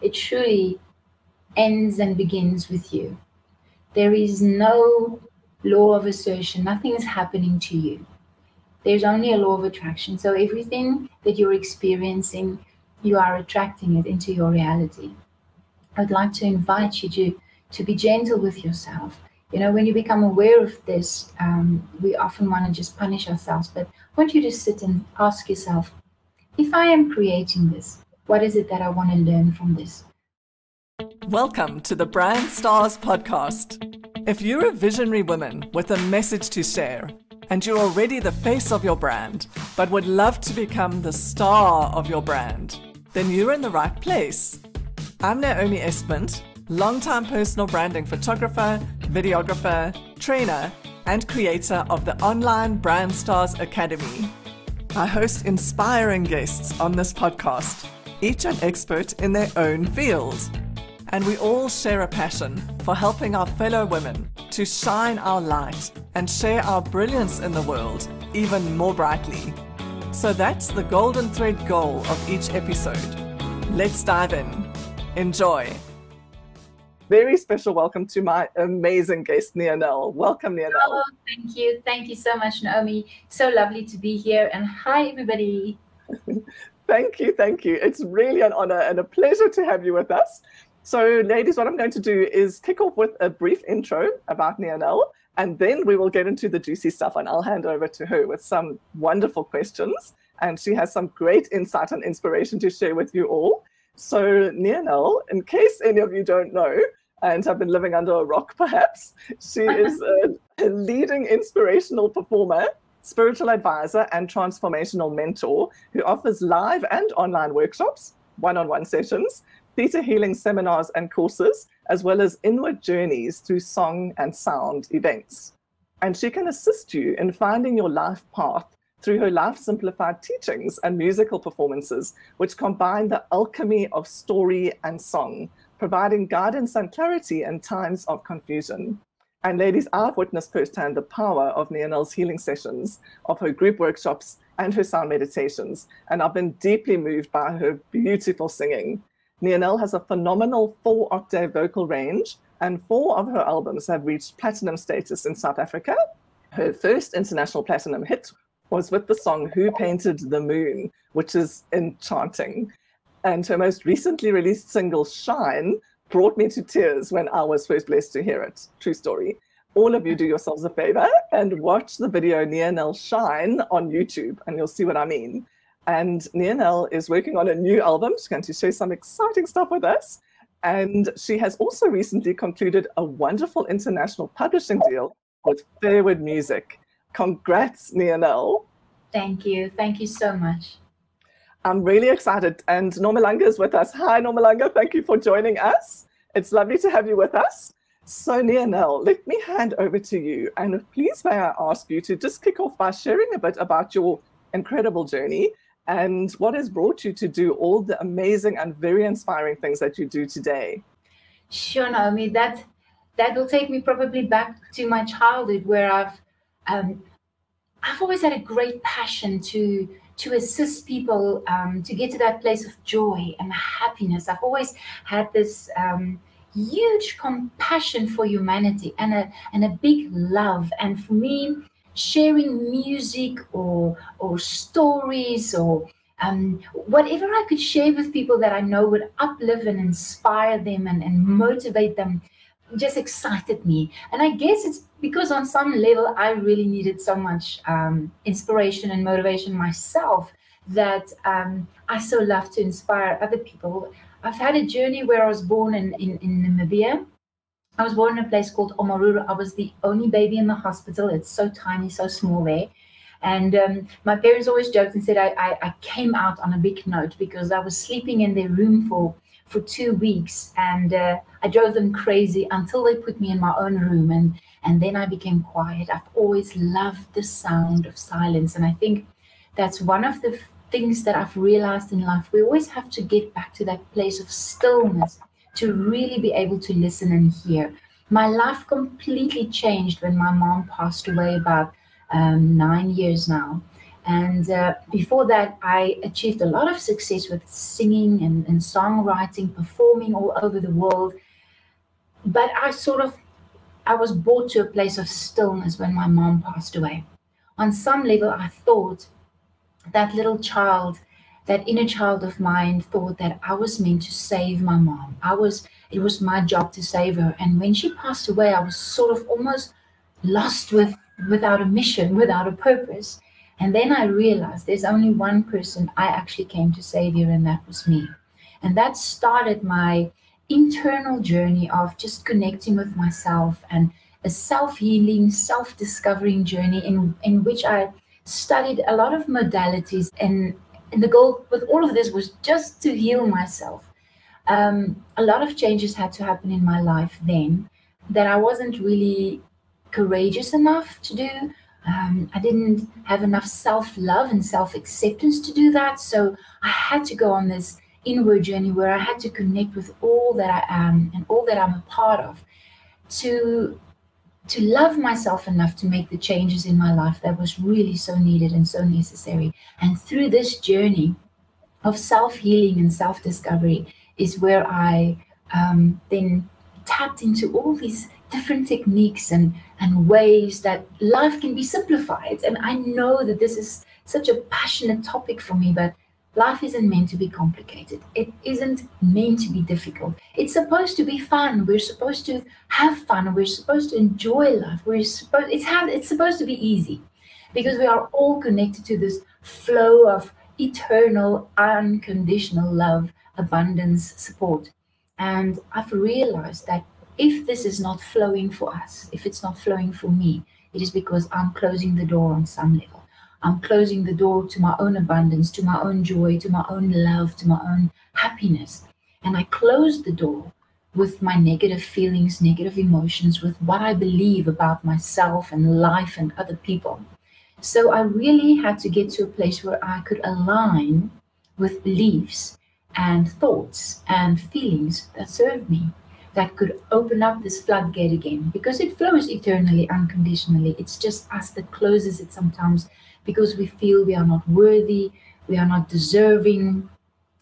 it truly ends and begins with you. There is no law of assertion. Nothing is happening to you. There's only a law of attraction. So everything that you're experiencing, you are attracting it into your reality. I'd like to invite you to be gentle with yourself. You know, when you become aware of this, we often want to just punish ourselves. But I want you to sit and ask yourself, if I am creating this, what is it that I want to learn from this? Welcome to the Brand Stars podcast. If you're a visionary woman with a message to share, and you're already the face of your brand, but would love to become the star of your brand, then you're in the right place. I'm Naomi Espint, longtime personal branding photographer, videographer, trainer, and creator of the online Brand Stars Academy. I host inspiring guests on this podcast, each an expert in their own field. And we all share a passion for helping our fellow women to shine our light and share our brilliance in the world even more brightly. So that's the golden thread goal of each episode. Let's dive in. Enjoy. Very special welcome to my amazing guest, Nianell. Welcome, Nianell. Oh, thank you. Thank you so much, Naomi. So lovely to be here. And hi, everybody. Thank you. It's really an honor and a pleasure to have you with us. So, ladies, what I'm going to do is kick off with a brief intro about Nianell, and then we will get into the juicy stuff, and I'll hand over to her with some wonderful questions. And she has some great insight and inspiration to share with you all. So, Nianell, in case any of you don't know, and have been living under a rock perhaps, she is a leading inspirational performer, spiritual advisor, and transformational mentor who offers live and online workshops, one-on-one sessions, theta healing seminars and courses, as well as inward journeys through song and sound events. And she can assist you in finding your life path through her Life Simplified teachings and musical performances, which combine the alchemy of story and song, providing guidance and clarity in times of confusion. And ladies, I've witnessed firsthand the power of Nianell's healing sessions, of her group workshops and her sound meditations, and I've been deeply moved by her beautiful singing. Nianell has a phenomenal 4-octave vocal range, and 4 of her albums have reached platinum status in South Africa. Her first international platinum hit was with the song Who Painted the Moon, which is enchanting. And her most recently released single, Shine, brought me to tears when I was first blessed to hear it. True story. All of you do yourselves a favor and watch the video Nianell Shine on YouTube, and you'll see what I mean. And Nianell is working on a new album. She's going to share some exciting stuff with us. And she has also recently concluded a wonderful international publishing deal with Fairwood Music. Congrats, Nianell. Thank you. Thank you so much. I'm really excited. And Nomalanga is with us. Hi, Nomalanga. Thank you for joining us. It's lovely to have you with us. So, Nianell, let me hand over to you. And please may I ask you to just kick off by sharing a bit about your incredible journey and what has brought you to do all the amazing and very inspiring things that you do today. Sure, Naomi. That will take me probably back to my childhood, where I've always had a great passion to assist people to get to that place of joy and happiness. I've always had this huge compassion for humanity and a big love. And for me, sharing music or stories or whatever I could share with people that I know would uplift and inspire them and motivate them just excited me. And I guess it's because on some level I really needed so much inspiration and motivation myself that I so love to inspire other people. I've had a journey where I was born in Namibia. I was born in a place called Omaruru. I was the only baby in the hospital. It's so tiny, so small there. And my parents always joked and said I came out on a big note because I was sleeping in their room for 2 weeks. And I drove them crazy until they put me in my own room. And then I became quiet. I've always loved the sound of silence. And I think that's one of the things that I've realized in life. We always have to get back to that place of stillness to really be able to listen and hear. My life completely changed when my mom passed away about 9 years now. And before that, I achieved a lot of success with singing and songwriting, performing all over the world. But I was brought to a place of stillness when my mom passed away. On some level, I thought that little child, that inner child of mine, thought that I was meant to save my mom. It was my job to save her. And when she passed away, I was sort of almost lost without a mission, without a purpose. And then I realized there's only one person I actually came to save here, and that was me. And that started my internal journey of just connecting with myself, and a self-healing, self-discovering journey in which I studied a lot of modalities. And the goal with all of this was just to heal myself. A lot of changes had to happen in my life then that I wasn't really courageous enough to do. I didn't have enough self-love and self-acceptance to do that. So I had to go on this inward journey where I had to connect with all that I am and all that I'm a part of to love myself enough to make the changes in my life that was really so needed and so necessary. And through this journey of self-healing and self-discovery is where I then tapped into all these different techniques and ways that life can be simplified. And I know that this is such a passionate topic for me, but life isn't meant to be complicated. It isn't meant to be difficult. It's supposed to be fun. We're supposed to have fun. We're supposed to enjoy life. It's supposed to be easy, because we are all connected to this flow of eternal, unconditional love, abundance, support. And I've realized that if this is not flowing for us, if it's not flowing for me, it is because I'm closing the door on some level. I'm closing the door to my own abundance, to my own joy, to my own love, to my own happiness. And I close the door with my negative feelings, negative emotions, with what I believe about myself and life and other people. So I really had to get to a place where I could align with beliefs and thoughts and feelings that serve me, that could open up this floodgate again, because it flows eternally, unconditionally. It's just us that closes it sometimes because we feel we are not worthy, we are not deserving.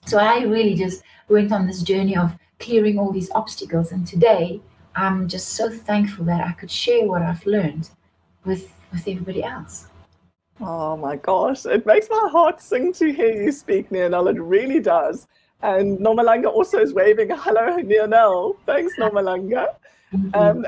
So I really just went on this journey of clearing all these obstacles. And today, I'm just so thankful that I could share what I've learned with everybody else. Oh my gosh, it makes my heart sing to hear you speak, Nianell. It really does. And Nomalanga also is waving hello, Nianell. Thanks, Nomalanga. And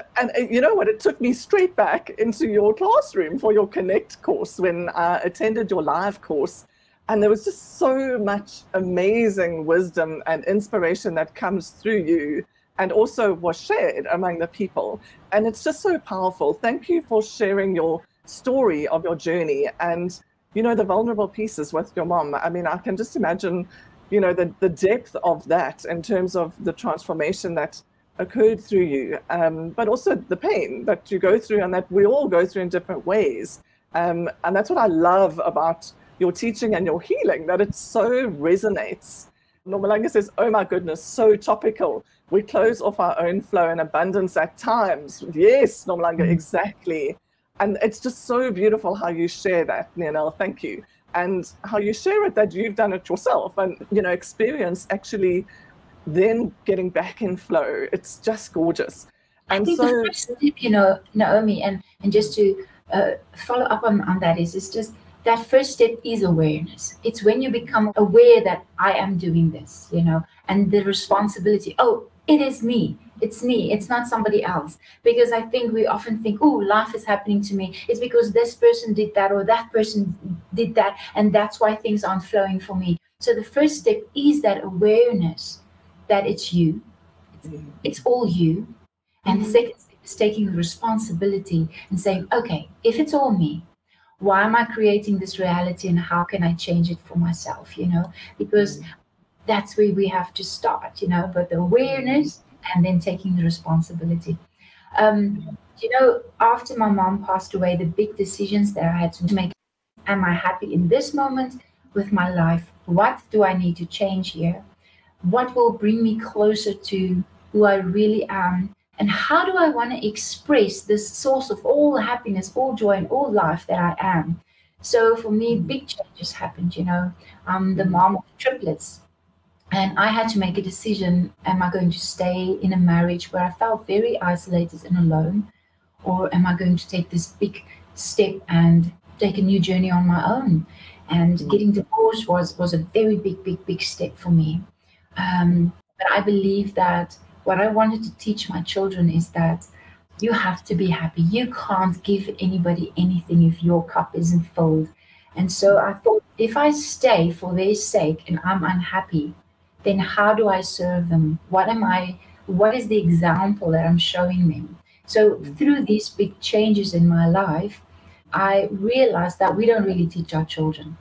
you know what? It took me straight back into your classroom for your Connect course when I attended your live course. And there was just so much amazing wisdom and inspiration that comes through you and also was shared among the people. And it's just so powerful. Thank you for sharing your story of your journey and, you know, the vulnerable pieces with your mom. I mean, I can just imagine, you know, the depth of that in terms of the transformation that occurred through you, but also the pain that you go through and that we all go through in different ways. And that's what I love about your teaching and your healing, that it so resonates. Nomalanga says, oh my goodness, so topical. We close off our own flow and abundance at times. Yes, Nomalanga, exactly. And it's just so beautiful how you share that, Nianell. Thank you. And how you share it that you've done it yourself and, you know, experience actually then getting back in flow. It's just gorgeous. And I think so, the first step, you know, Naomi, and just to follow up on that is just that first step is awareness. It's when you become aware that I am doing this, you know, and the responsibility. Oh, it is me. It's me. It's not somebody else. Because I think we often think, oh, life is happening to me. It's because this person did that or that person did that. And that's why things aren't flowing for me. So the first step is that awareness that it's you. It's all you. And the second step is taking the responsibility and saying, okay, if it's all me, why am I creating this reality and how can I change it for myself, you know? Because that's where we have to start, you know, but the awareness and then taking the responsibility. You know, after my mom passed away, the big decisions that I had to make, am I happy in this moment with my life? What do I need to change here? What will bring me closer to who I really am? And how do I want to express this source of all happiness, all joy, and all life that I am? So for me, big changes happened, you know. I'm the mom of triplets. And I had to make a decision. Am I going to stay in a marriage where I felt very isolated and alone? Or am I going to take this big step and take a new journey on my own? And getting divorced was a very big step for me. But I believe that what I wanted to teach my children is that you have to be happy. You can't give anybody anything if your cup isn't filled. And so I thought, if I stay for their sake and I'm unhappy, then how do I serve them? What is the example that I'm showing them? So through these big changes in my life, I realized that we don't really teach our children,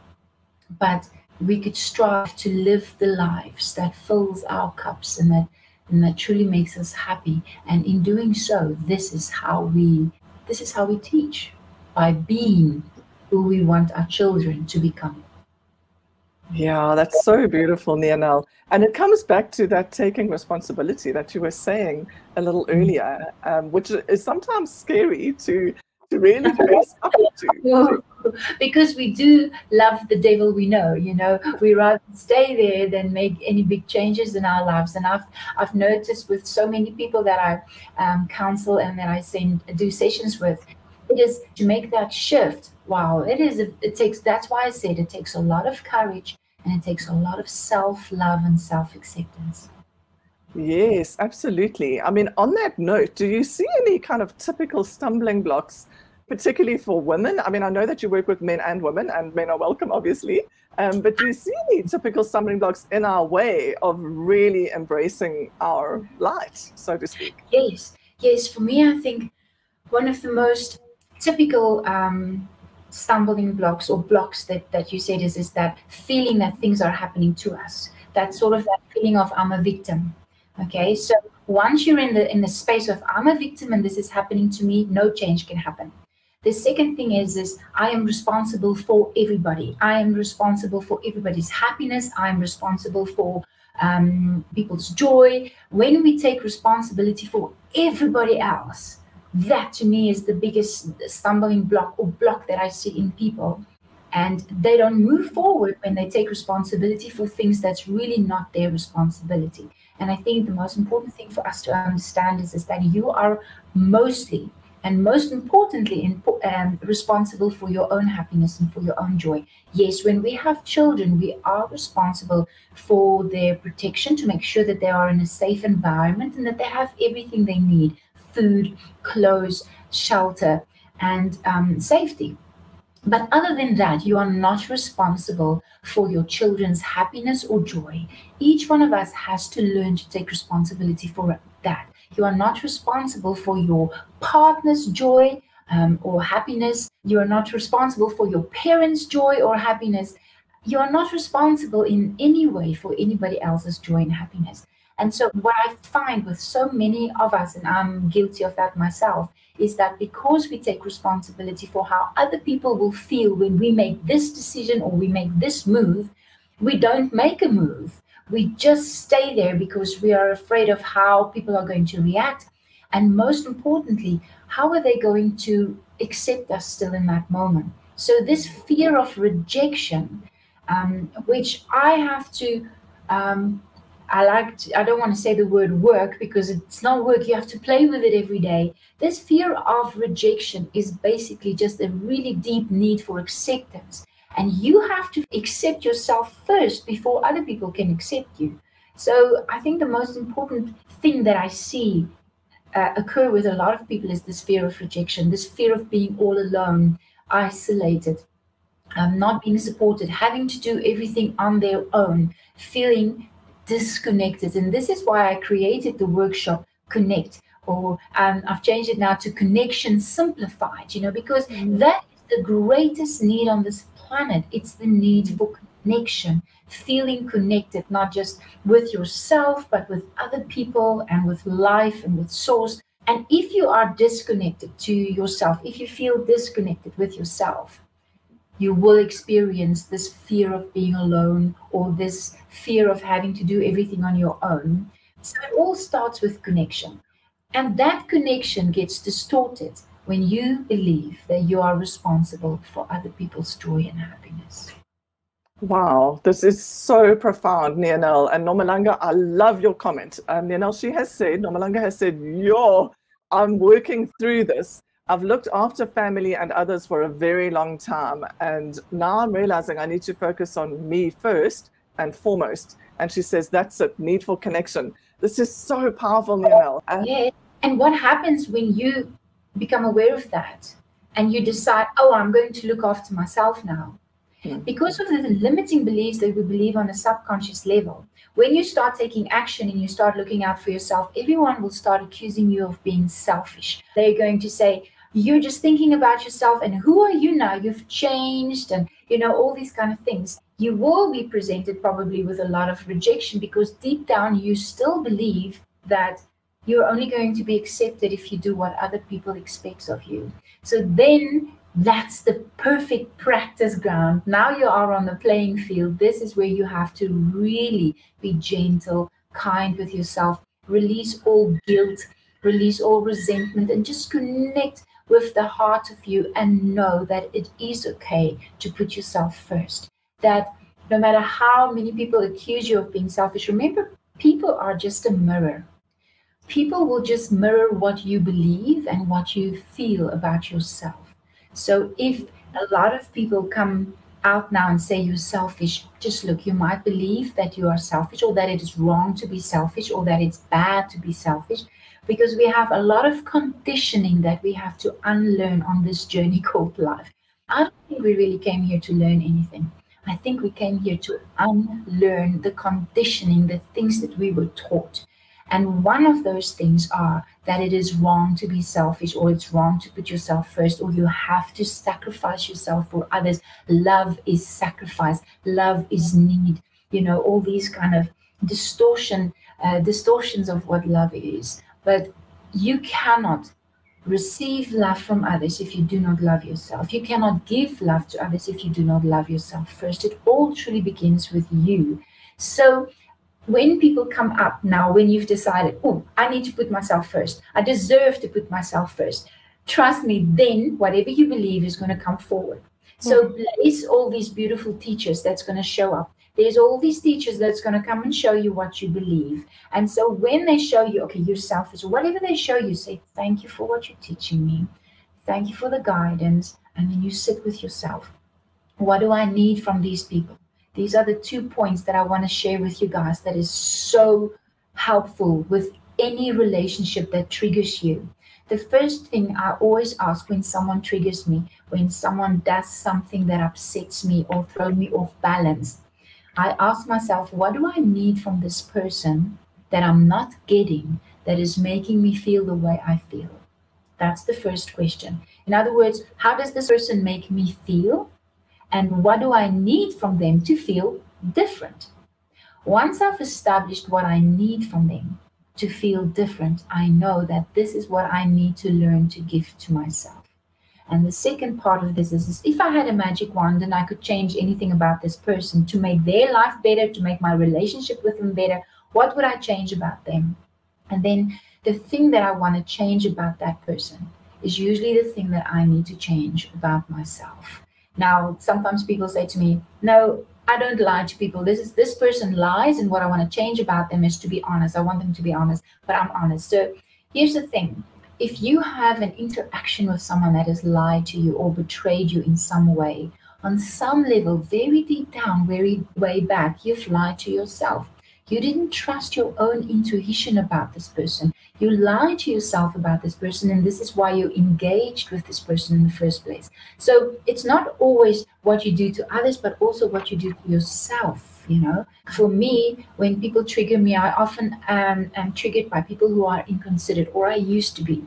but we could strive to live the lives that fills our cups and that truly makes us happy. And in doing so, this is how we teach, by being who we want our children to become. Yeah, that's so beautiful, Nianell. And it comes back to that taking responsibility that you were saying a little earlier, which is sometimes scary to really face up to. Because we do love the devil we know, you know. We rather stay there than make any big changes in our lives. And I've noticed with so many people that I counsel and that I do sessions with, it is to make that shift. Wow, it takes, that's why I said it takes a lot of courage and it takes a lot of self-love and self-acceptance. Yes, absolutely. I mean, on that note, do you see any kind of typical stumbling blocks, particularly for women? I mean, I know that you work with men and women, and men are welcome, obviously. But do you see any typical stumbling blocks in our way of really embracing our light, so to speak? Yes. For me, I think one of the most typical stumbling blocks or blocks that you said is that feeling that things are happening to us. That sort of that feeling of I'm a victim. Okay, so once you're in the space of I'm a victim and this is happening to me, no change can happen. The second thing is I am responsible for everybody. I am responsible for everybody's happiness. I am responsible for people's joy. When we take responsibility for everybody else, that to me is the biggest stumbling block or block that I see in people. And they don't move forward when they take responsibility for things that's really not their responsibility. And I think the most important thing for us to understand is that you are mostly and most importantly responsible for your own happiness and for your own joy. Yes, when we have children, we are responsible for their protection, to make sure that they are in a safe environment and that they have everything they need: food, clothes, shelter, and safety. But other than that, you are not responsible for your children's happiness or joy. Each one of us has to learn to take responsibility for that. You are not responsible for your partner's joy or happiness. You are not responsible for your parents' joy or happiness. You are not responsible in any way for anybody else's joy and happiness. And so what I find with so many of us, and I'm guilty of that myself, is that because we take responsibility for how other people will feel when we make this decision or we make this move, we don't make a move. We just stay there because we are afraid of how people are going to react. And most importantly, how are they going to accept us still in that moment? So this fear of rejection, which I have to... I don't want to say the word work because it's not work. You have to play with it every day. This fear of rejection is basically just a really deep need for acceptance. And you have to accept yourself first before other people can accept you. So I think the most important thing that I see occur with a lot of people is this fear of rejection, this fear of being all alone, isolated, not being supported, having to do everything on their own, feeling disconnected. And this is why I created the workshop Connect, or I've changed it now to Connection Simplified, because that is the greatest need on this planet. It's the need for connection, feeling connected, not just with yourself, but with other people and with life and with source. And if you are disconnected to yourself, if you feel disconnected with yourself, you will experience this fear of being alone or this fear of having to do everything on your own. So it all starts with connection. And that connection gets distorted when you believe that you are responsible for other people's joy and happiness. Wow, this is so profound, Nianell. And Nomalanga, I love your comment. Nianell, Nomalanga has said, yo, I'm working through this. I've looked after family and others for a very long time. And now I'm realizing I need to focus on me first and foremost. And she says, that's it, need for connection. This is so powerful, Nianell. Yeah. And what happens when you become aware of that and you decide, oh, I'm going to look after myself now? Because of the limiting beliefs that we believe on a subconscious level, when you start taking action and you start looking out for yourself, everyone will start accusing you of being selfish. They're going to say, you're just thinking about yourself, and who are you now? You've changed, and all these kind of things. You will be presented probably with a lot of rejection, because deep down you still believe that you're only going to be accepted if you do what other people expect of you. So then that's the perfect practice ground. Now you are on the playing field. This is where you have to really be gentle, kind with yourself, release all guilt, release all resentment, and just connect with the heart of you and know that it is okay to put yourself first. That no matter how many people accuse you of being selfish, remember, people are just a mirror. People will just mirror what you believe and what you feel about yourself. So if a lot of people come out now and say you're selfish, just look, you might believe that you are selfish, or that it is wrong to be selfish, or that it's bad to be selfish, because we have a lot of conditioning that we have to unlearn on this journey called life. I don't think we really came here to learn anything. I think we came here to unlearn the conditioning, the things that we were taught. And one of those things are that it is wrong to be selfish, or it's wrong to put yourself first, or you have to sacrifice yourself for others. Love is sacrifice. Love is need. All these kind of distortions of what love is. But you cannot receive love from others if you do not love yourself. You cannot give love to others if you do not love yourself first. It all truly begins with you. So when people come up now, when you've decided, oh, I need to put myself first, I deserve to put myself first, trust me, then whatever you believe is going to come forward. So there's all these beautiful teachers that's going to show up. There's all these teachers that's going to come and show you what you believe. And so when they show you, okay, you're selfish, or whatever they show you, say, thank you for what you're teaching me. Thank you for the guidance. And then you sit with yourself. What do I need from these people? These are the 2 points that I want to share with you guys that is so helpful with any relationship that triggers you. The first thing I always ask when someone triggers me, when someone does something that upsets me or throws me off balance, I ask myself, what do I need from this person that I'm not getting, that is making me feel the way I feel? That's the first question. In other words, how does this person make me feel? And what do I need from them to feel different? Once I've established what I need from them to feel different, I know that this is what I need to learn to give to myself. And the second part of this is if I had a magic wand and I could change anything about this person to make their life better, to make my relationship with them better, what would I change about them? And then the thing that I want to change about that person is usually the thing that I need to change about myself. Now, sometimes people say to me, no, I don't lie to people. This person lies, and what I want to change about them is to be honest. I want them to be honest, but I'm honest. So here's the thing. If you have an interaction with someone that has lied to you or betrayed you in some way, on some level, very deep down, very way back, you've lied to yourself. You didn't trust your own intuition about this person. You lied to yourself about this person, and this is why you engaged with this person in the first place. So it's not always what you do to others, but also what you do to yourself, For me, when people trigger me, I often am triggered by people who are inconsiderate, or I used to be.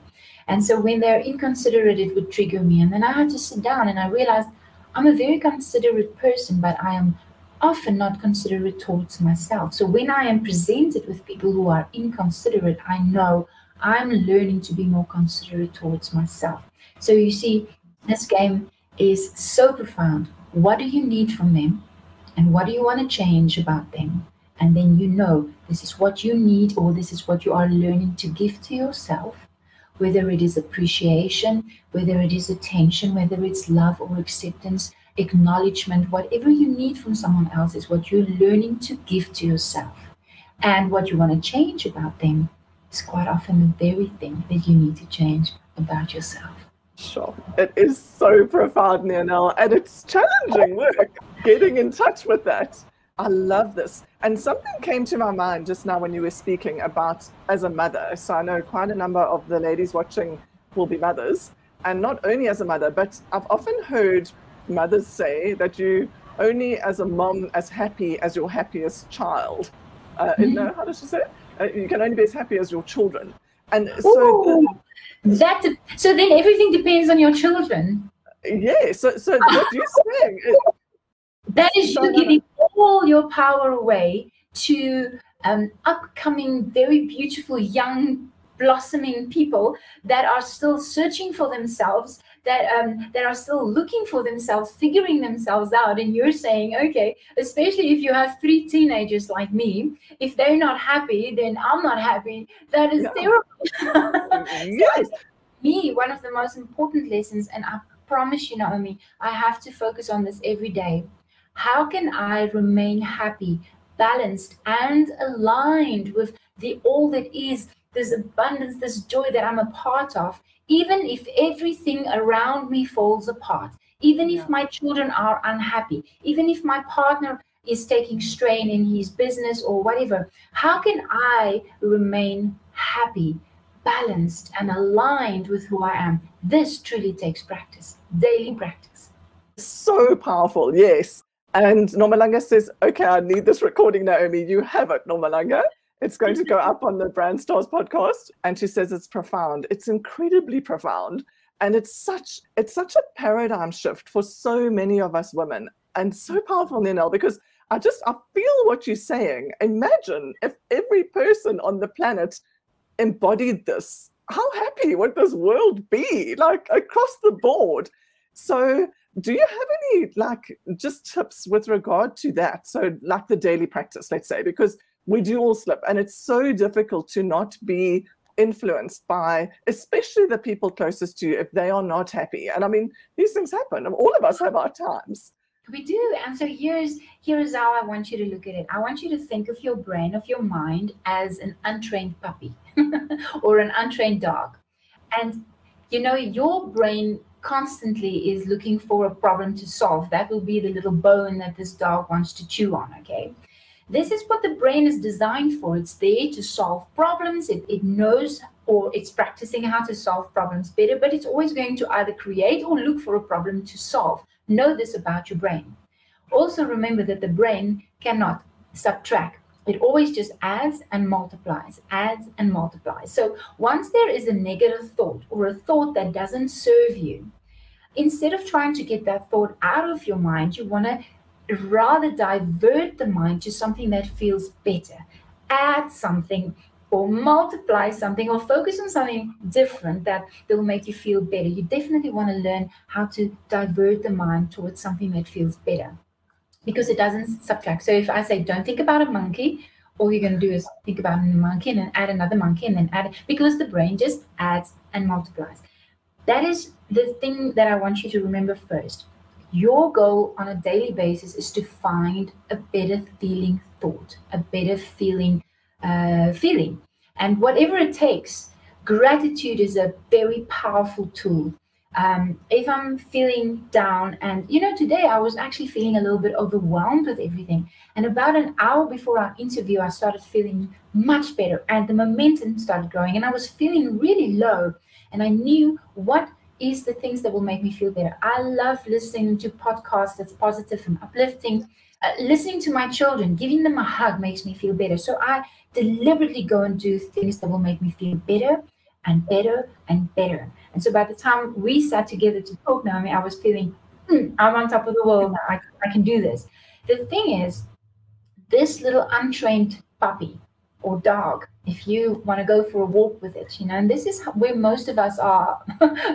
And so when they're inconsiderate, it would trigger me. And then I had to sit down and I realized I'm a very considerate person, but I am often not considerate towards myself. So when I am presented with people who are inconsiderate, I know I'm learning to be more considerate towards myself. So you see, this game is so profound. What do you need from them? And what do you want to change about them? And then this is what you need, or this is what you are learning to give to yourself. whether it is appreciation, whether it is attention, whether it's love or acceptance, acknowledgement, whatever you need from someone else is what you're learning to give to yourself. And what you want to change about them is quite often the very thing that you need to change about yourself. Sure. It is so profound, Nianell, and it's challenging work getting in touch with that. I love this. And something came to my mind just now when you were speaking about as a mother. So I know quite a number of the ladies watching will be mothers, and not only as a mother, but I've often heard mothers say that you only as a mom as happy as your happiest child. No, how does she say it? You can only be as happy as your children. And so so then everything depends on your children. Yeah, so what you're saying is that is you giving all your power away to upcoming, very beautiful, young, blossoming people that are still searching for themselves, that are still looking for themselves, figuring themselves out. And you're saying, okay, especially if you have 3 teenagers like me, if they're not happy, then I'm not happy. That is terrible. Yes. Me, one of the most important lessons, and I promise you, Naomi, I have to focus on this every day. How can I remain happy, balanced, and aligned with all that is, this abundance, this joy that I'm a part of, even if everything around me falls apart, even if my children are unhappy, even if my partner is taking strain in his business or whatever? How can I remain happy, balanced, and aligned with who I am? This truly takes practice, daily practice. So powerful, yes. And Nomalanga says, okay, I need this recording, Naomi. You have it, Nomalanga. It's going to go up on the Brand Stars podcast. And she says it's profound. It's incredibly profound. And it's such a paradigm shift for so many of us women. And so powerful, Nianell, because I feel what you're saying. Imagine if every person on the planet embodied this. How happy would this world be, like across the board? So do you have any just tips with regard to that? So like the daily practice, let's say, because we do all slip, and it's so difficult to not be influenced by, especially the people closest to you, if they are not happy. And I mean, these things happen. All of us have our times. We do. And so here's how I want you to look at it. I want you to think of your brain, of your mind, as an untrained puppy or an untrained dog. And, your brain constantly is looking for a problem to solve. That will be the little bone that this dog wants to chew on, okay? This is what the brain is designed for. It's there to solve problems. It knows, or it's practicing how to solve problems better, but it's always going to either create or look for a problem to solve. Know this about your brain. Also remember that the brain cannot subtract. It always just adds and multiplies, adds and multiplies. So once there is a negative thought or a thought that doesn't serve you, instead of trying to get that thought out of your mind, you want to rather divert the mind to something that feels better. Add something or multiply something or focus on something different that will make you feel better. You definitely want to learn how to divert the mind towards something that feels better, because it doesn't subtract. So if I say, don't think about a monkey, all you're going to do is think about a monkey and then add another monkey and then add, because the brain just adds and multiplies. That is the thing that I want you to remember first. Your goal on a daily basis is to find a better feeling thought, a better feeling. And whatever it takes, gratitude is a very powerful tool. If I'm feeling down, and today I was actually feeling a little bit overwhelmed with everything. And about an hour before our interview, I started feeling much better and the momentum started growing and I was feeling really low. And I knew what is the things that will make me feel better. I love listening to podcasts that's positive and uplifting. Listening to my children, giving them a hug makes me feel better. So I deliberately go and do things that will make me feel better and better and better. And so by the time we sat together to talk, Naomi, I was feeling, I'm on top of the world now. I can do this. The thing is, this little untrained puppy or dog, if you want to go for a walk with it, and this is where most of us are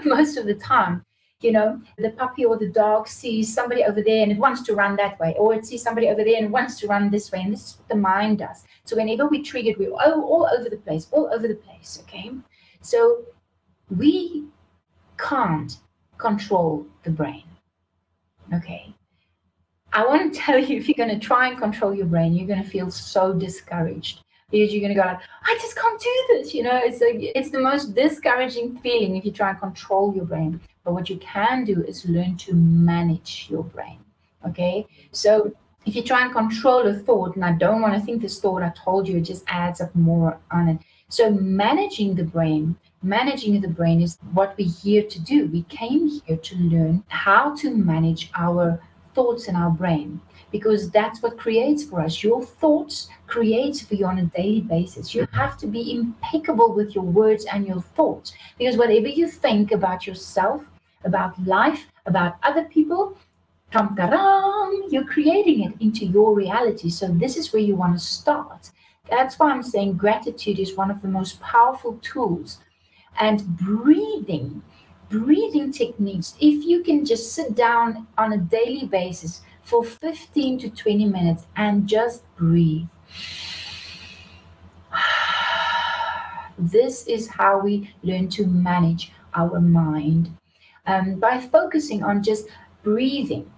most of the time. The puppy or the dog sees somebody over there and it wants to run that way, or it sees somebody over there and it wants to run this way. And this is what the mind does. So whenever we triggered, we're all over the place, okay? So we can't control the brain. Okay. I want to tell you, if you're going to try and control your brain, you're going to feel so discouraged, because you're going to go like, I just can't do this. You know, it's the most discouraging feeling if you try and control your brain. But what you can do is learn to manage your brain. Okay. So if you try and control a thought, and I don't want to think this thought, I told you, it just adds up more on it. So managing the brain is what we're here to do. We came here to learn how to manage our thoughts in our brain, because that's what creates for us. Your thoughts creates for you on a daily basis. You have to be impeccable with your words and your thoughts, because whatever you think about yourself, about life, about other people, you're creating it into your reality. So this is where you want to start. That's why I'm saying gratitude is one of the most powerful tools. And breathing techniques, if you can just sit down on a daily basis for 15 to 20 minutes and just breathe. This is how we learn to manage our mind. By focusing on just breathing.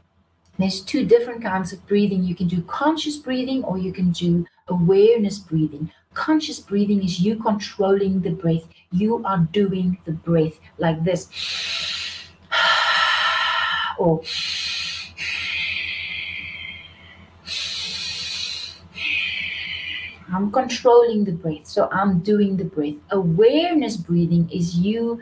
There's two different kinds of breathing. You can do conscious breathing, or you can do awareness breathing. Conscious breathing is you controlling the breath. You are doing the breath like this. Or I'm controlling the breath, so I'm doing the breath. Awareness breathing is you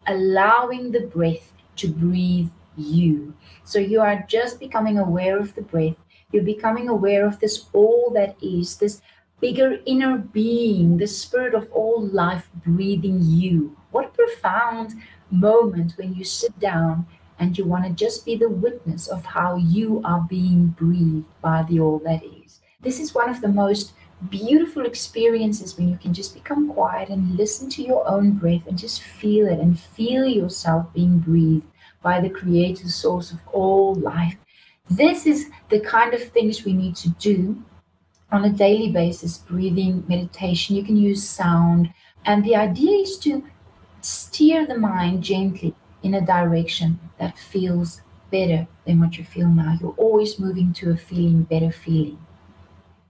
allowing the breath to breathe you. So you are just becoming aware of the breath. You're becoming aware of this all that is, this bigger inner being, the spirit of all life breathing you. What a profound moment when you sit down and you want to just be the witness of how you are being breathed by the all that is. This is one of the most beautiful experiences, when you can just become quiet and listen to your own breath and just feel it, and feel yourself being breathed by the creator source of all life. This is the kind of things we need to do on a daily basis. Breathing, meditation, you can use sound. And the idea is to steer the mind gently in a direction that feels better than what you feel now. You're always moving to a feeling better feeling.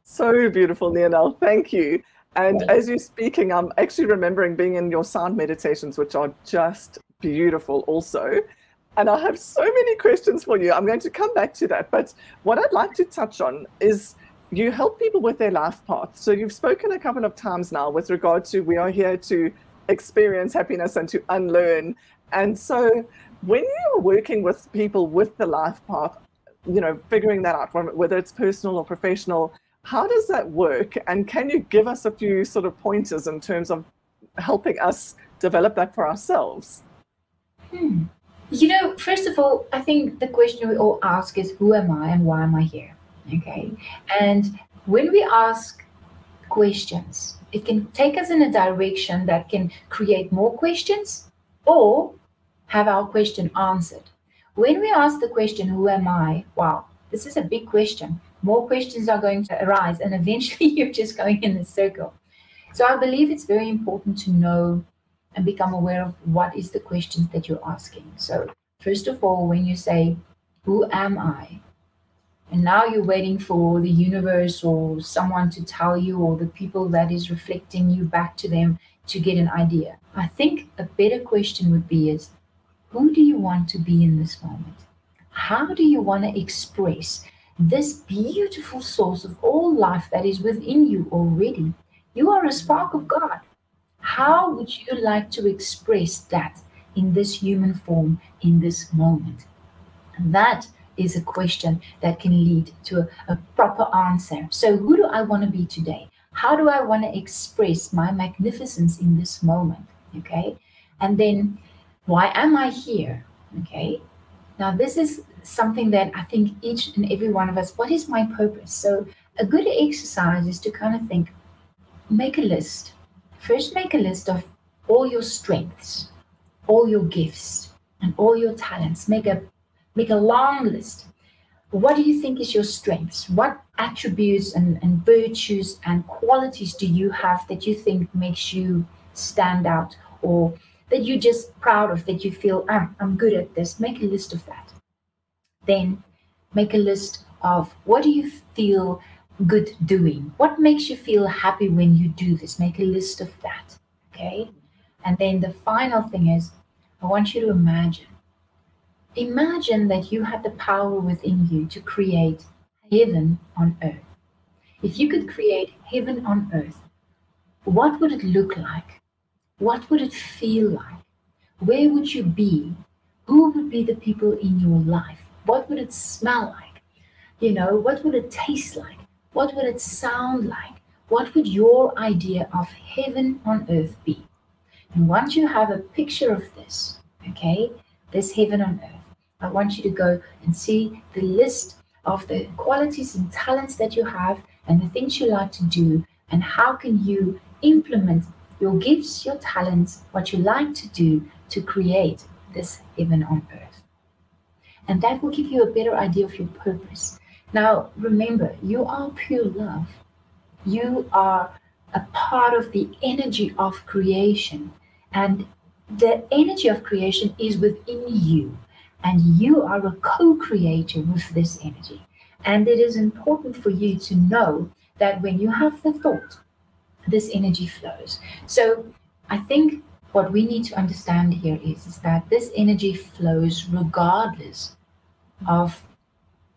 So beautiful, Nianell. Thank you. And as you're speaking, I'm actually remembering being in your sound meditations, which are just beautiful also. And I have so many questions for you. I'm going to come back to that. But what I'd like to touch on is you help people with their life path. So you've spoken a couple of times now with regard to we are here to experience happiness and to unlearn. And so when you're working with people with the life path, you know, figuring that out, whether it's personal or professional, how does that work? And can you give us a few sort of pointers in terms of helping us develop that for ourselves? You know, first of all, I think the question we all ask is, who am I and why am I here? Okay. And when we ask questions, it can take us in a direction that can create more questions or have our question answered. When we ask the question, who am I? Wow, this is a big question. More questions are going to arise, and eventually you're just going in a circle. So I believe it's very important to know and become aware of what is the questions that you're asking. So first of all, when you say, who am I? And now you're waiting for the universe or someone to tell you, or the people that is reflecting you back to them to get an idea. I think a better question would be is, who do you want to be in this moment? How do you want to express this beautiful source of all life that is within you already? You are a spark of God. How would you like to express that in this human form, in this moment? That is a question that can lead to a proper answer. So who do I want to be today? How do I want to express my magnificence in this moment? Okay. And then, why am I here? Okay. Now, this is something that I think each and every one of us, what is my purpose? So a good exercise is to kind of think, make a list. First, make a list of all your strengths, all your gifts, and all your talents. Make a long list. What do you think is your strengths? What attributes and virtues and qualities do you have that you think makes you stand out, or that you're just proud of, that you feel, I'm good at this. Make a list of that. Then make a list of what do you feel good doing? What makes you feel happy when you do this? Make a list of that. Okay. And then the final thing is, I want you to imagine that you had the power within you to create heaven on earth. If you could create heaven on earth, what would it look like? What would it feel like? Where would you be? Who would be the people in your life? What would it smell like? What would it taste like? What would it sound like? What would your idea of heaven on earth be? And once you have a picture of this, okay, this heaven on earth, I want you to go and see the list of the qualities and talents that you have and the things you like to do, and how can you implement your gifts, your talents, what you like to do to create this heaven on earth. And that will give you a better idea of your purpose. Now, remember, you are pure love. You are a part of the energy of creation. And the energy of creation is within you. And you are a co-creator with this energy. And it is important for you to know that when you have the thought, this energy flows. So I think what we need to understand here is that this energy flows regardless of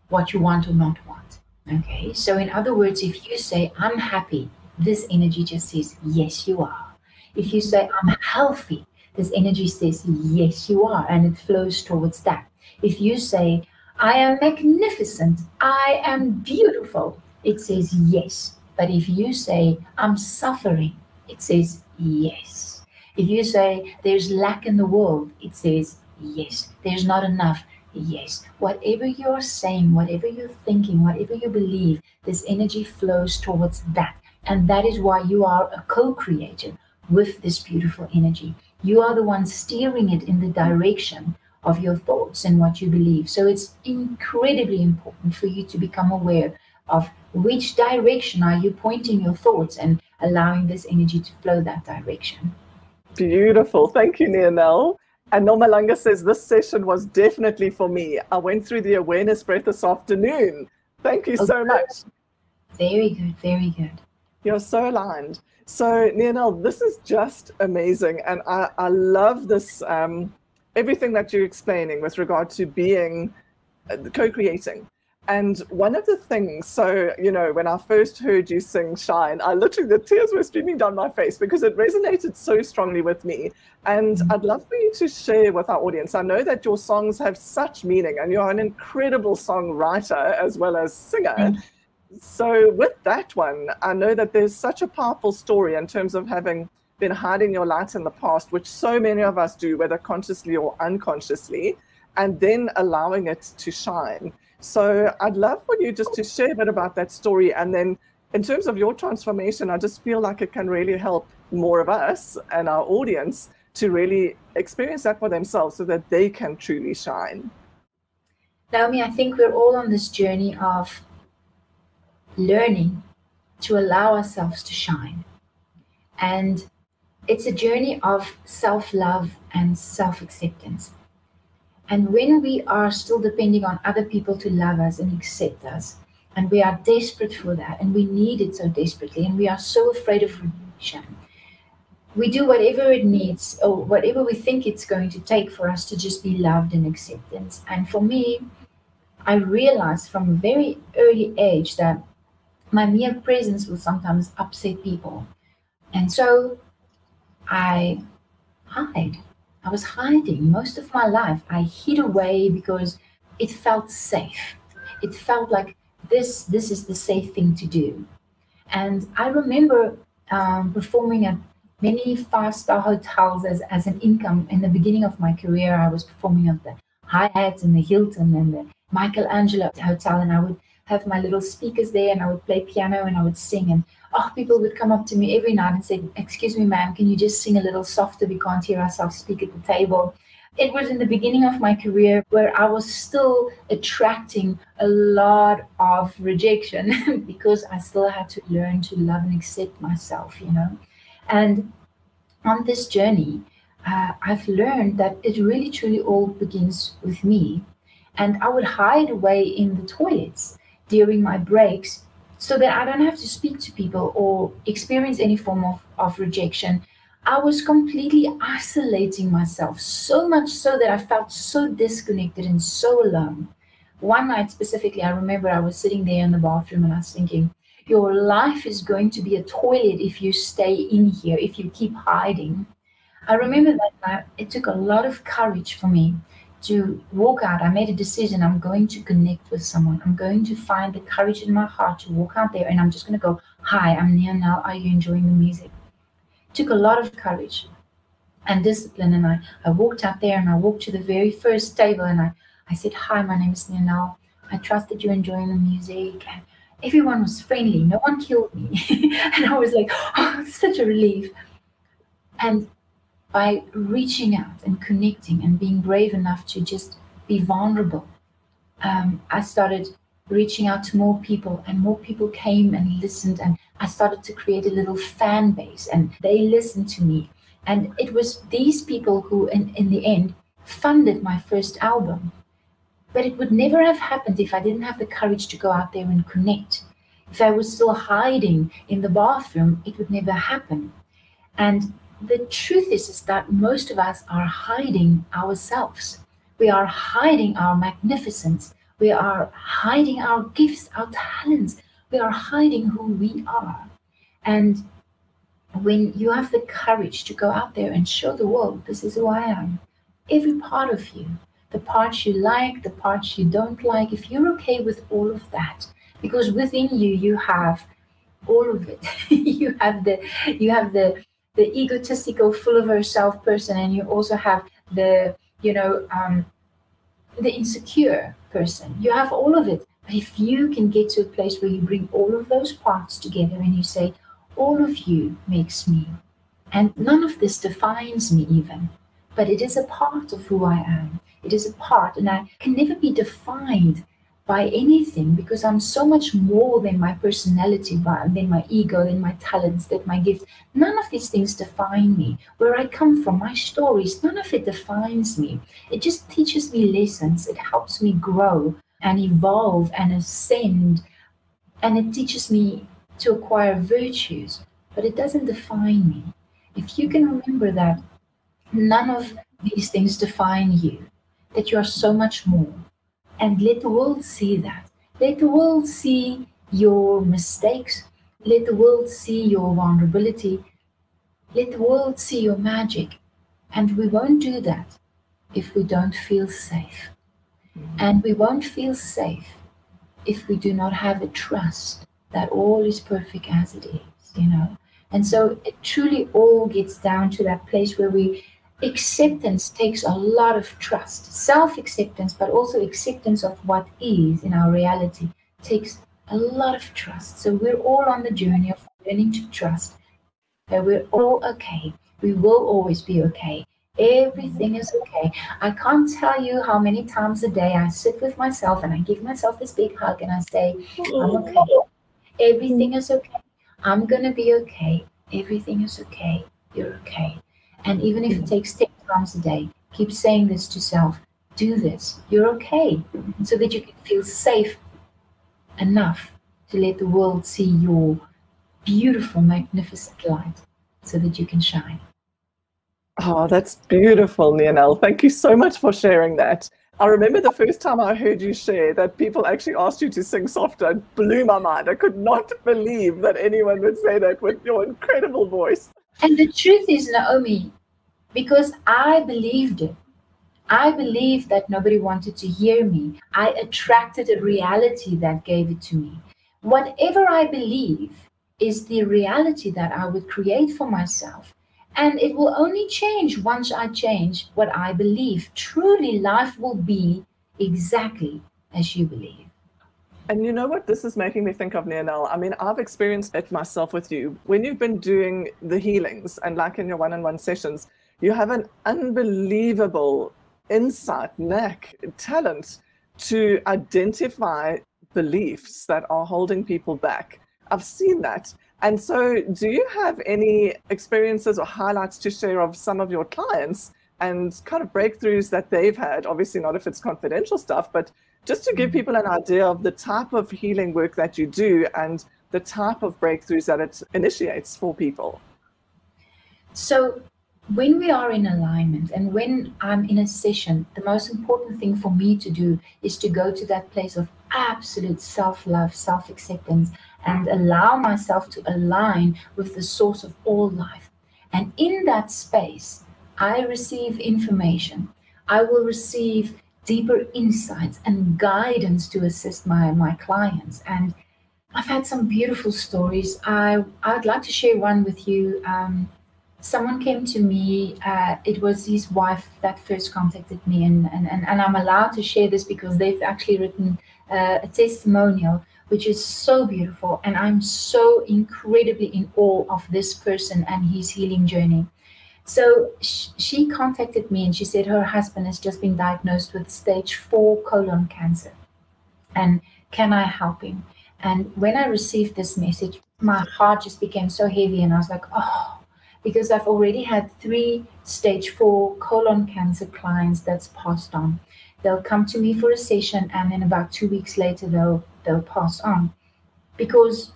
what you want or not want. Okay, so in other words, if you say, I'm happy, this energy just says, yes, you are. If you say, I'm healthy, this energy says, yes, you are, and it flows towards that. If you say, I am magnificent, I am beautiful, it says yes. But if you say, I'm suffering, it says yes. If you say, there's lack in the world, it says yes. There's not enough, yes. Whatever you're saying, whatever you're thinking, whatever you believe, this energy flows towards that. And that is why you are a co-creator with this beautiful energy. You are the one steering it in the direction of your thoughts and what you believe. So it's incredibly important for you to become aware of which direction are you pointing your thoughts and allowing this energy to flow that direction. Beautiful. Thank you, Nianell. And Nomalanga says, this session was definitely for me. I went through the awareness breath this afternoon. Thank you so much. Very good. Very good. You're so aligned. So, Nianell, this is just amazing. And I love this, everything that you're explaining with regard to being co-creating. And one of the things, so, when I first heard you sing Shine, the tears were streaming down my face because it resonated so strongly with me. And I'd love for you to share with our audience. I know that your songs have such meaning and you're an incredible songwriter as well as singer. So with that one, I know that there's such a powerful story in terms of having been hiding your light in the past, which so many of us do, whether consciously or unconsciously, and then allowing it to shine. So I'd love for you just to share a bit about that story. And then in terms of your transformation, I just feel like it can really help more of us and our audience to really experience that for themselves so that they can truly shine. Naomi, I think we're all on this journey of learning to allow ourselves to shine. And it's a journey of self-love and self-acceptance. And when we are still depending on other people to love us and accept us, and we are desperate for that, and we need it so desperately, and we are so afraid of rejection, we do whatever it needs or whatever we think it's going to take for us to just be loved and acceptance. And for me, I realized from a very early age that my mere presence will sometimes upset people. And so I hide. I was hiding most of my life. I hid away because it felt safe. It felt like this is the safe thing to do. And I remember performing at many five-star hotels as an income. In the beginning of my career, I was performing at the Hyatt and the Hilton and the Michelangelo Hotel, and I would have my little speakers there and I would play piano and I would sing, and people would come up to me every night and say, excuse me, ma'am, can you just sing a little softer? We can't hear ourselves speak at the table. It was in the beginning of my career where I was still attracting a lot of rejection because I still had to learn to love and accept myself, And on this journey, I've learned that it really truly all begins with me. And I would hide away in the toilets during my breaks so that I don't have to speak to people or experience any form of rejection. I was completely isolating myself, so much so that I felt so disconnected and so alone. One night specifically, I remember I was sitting there in the bathroom and I was thinking, your life is going to be a toilet if you stay in here, if you keep hiding. I remember that night, it took a lot of courage for me to walk out. I made a decision. I'm going to connect with someone. I'm going to find the courage in my heart to walk out there and I'm just going to go, hi, I'm Nianell. Are you enjoying the music? It took a lot of courage and discipline. And I walked out there and I walked to the very first table and I said, hi, my name is Nianell. I trust that you're enjoying the music. And everyone was friendly. No one killed me. And I was like, oh, it's such a relief. And by reaching out and connecting and being brave enough to just be vulnerable, I started reaching out to more people and more people came and listened, and I started to create a little fan base and they listened to me. And it was these people who in the end funded my first album. But it would never have happened if I didn't have the courage to go out there and connect. If I was still hiding in the bathroom, it would never happen. And the truth is that most of us are hiding ourselves. We are hiding our magnificence. We are hiding our gifts, our talents. We are hiding who we are. And when you have the courage to go out there and show the world, this is who I am, every part of you, the parts you like, the parts you don't like, if you're okay with all of that, because within you, you have all of it. you have the egotistical, full of herself person, and you also have the the insecure person. You have all of it. But if you can get to a place where you bring all of those parts together and you say, all of you makes me, and none of this defines me even, but it is a part of who I am. It is a part, and I can never be defined by anything because I'm so much more than my personality, than my ego, than my talents, than my gifts. None of these things define me. Where I come from, my stories, none of it defines me. It just teaches me lessons. It helps me grow and evolve and ascend. And it teaches me to acquire virtues, but it doesn't define me. If you can remember that none of these things define you, that you are so much more. And let the world see that. Let the world see your mistakes. Let the world see your vulnerability. Let the world see your magic. And we won't do that if we don't feel safe. And we won't feel safe if we do not have a trust that all is perfect as it is, And so it truly all gets down to that place where acceptance takes a lot of trust, self-acceptance, but also acceptance of what is in our reality takes a lot of trust. So we're all on the journey of learning to trust that we're all okay. We will always be okay. Everything is okay. I can't tell you how many times a day I sit with myself and I give myself this big hug and I say, I'm okay. Everything is okay. I'm going to be okay. Everything is okay. You're okay. And even if it takes 10 times a day, keep saying this to self. Do this. You're okay. So that you can feel safe enough to let the world see your beautiful, magnificent light so that you can shine. Oh, that's beautiful, Nianell. Thank you so much for sharing that. I remember the first time I heard you share that people actually asked you to sing softer. It blew my mind. I could not believe that anyone would say that with your incredible voice. And the truth is, Naomi, because I believed it. I believed that nobody wanted to hear me. I attracted a reality that gave it to me. Whatever I believe is the reality that I would create for myself. And it will only change once I change what I believe. Truly, life will be exactly as you believe. And you know what this is making me think of, Nianell? I mean, I've experienced it myself with you. When you've been doing the healings and like in your one-on-one sessions, you have an unbelievable insight, knack, talent to identify beliefs that are holding people back. I've seen that. And so do you have any experiences or highlights to share of some of your clients and kind of breakthroughs that they've had? Obviously not if it's confidential stuff, but just to give people an idea of the type of healing work that you do and the type of breakthroughs that it initiates for people. So when we are in alignment and when I'm in a session, the most important thing for me to do is to go to that place of absolute self-love, self-acceptance, and allow myself to align with the source of all life. And in that space, I receive information. I will receive deeper insights and guidance to assist my clients. And I've had some beautiful stories. I'd like to share one with you. Someone came to me, it was his wife that first contacted me, and I'm allowed to share this because they've actually written a testimonial, which is so beautiful, and I'm so incredibly in awe of this person and his healing journey. So she contacted me and she said her husband has just been diagnosed with stage 4 colon cancer, and can I help him? And when I received this message, my heart just became so heavy, and I was like, oh, because I've already had 3 stage 4 colon cancer clients that's passed on. They'll come to me for a session, and then about 2 weeks later, they'll pass on. Because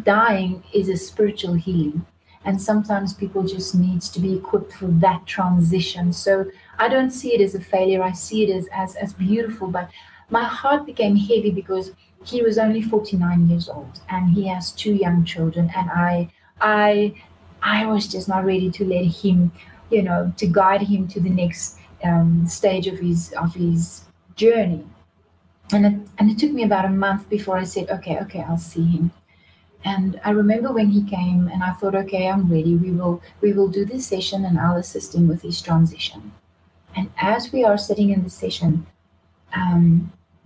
dying is a spiritual healing, and sometimes people just needs to be equipped for that transition. So I don't see it as a failure. I see it as beautiful. But my heart became heavy because he was only 49 years old, and he has 2 young children, and I was just not ready to let him, to guide him to the next stage of his journey. And it took me about a month before I said, okay, I'll see him. And I remember when he came, and I thought, okay, I'm ready. We will do this session, and I'll assist him with his transition. And as we are sitting in the session,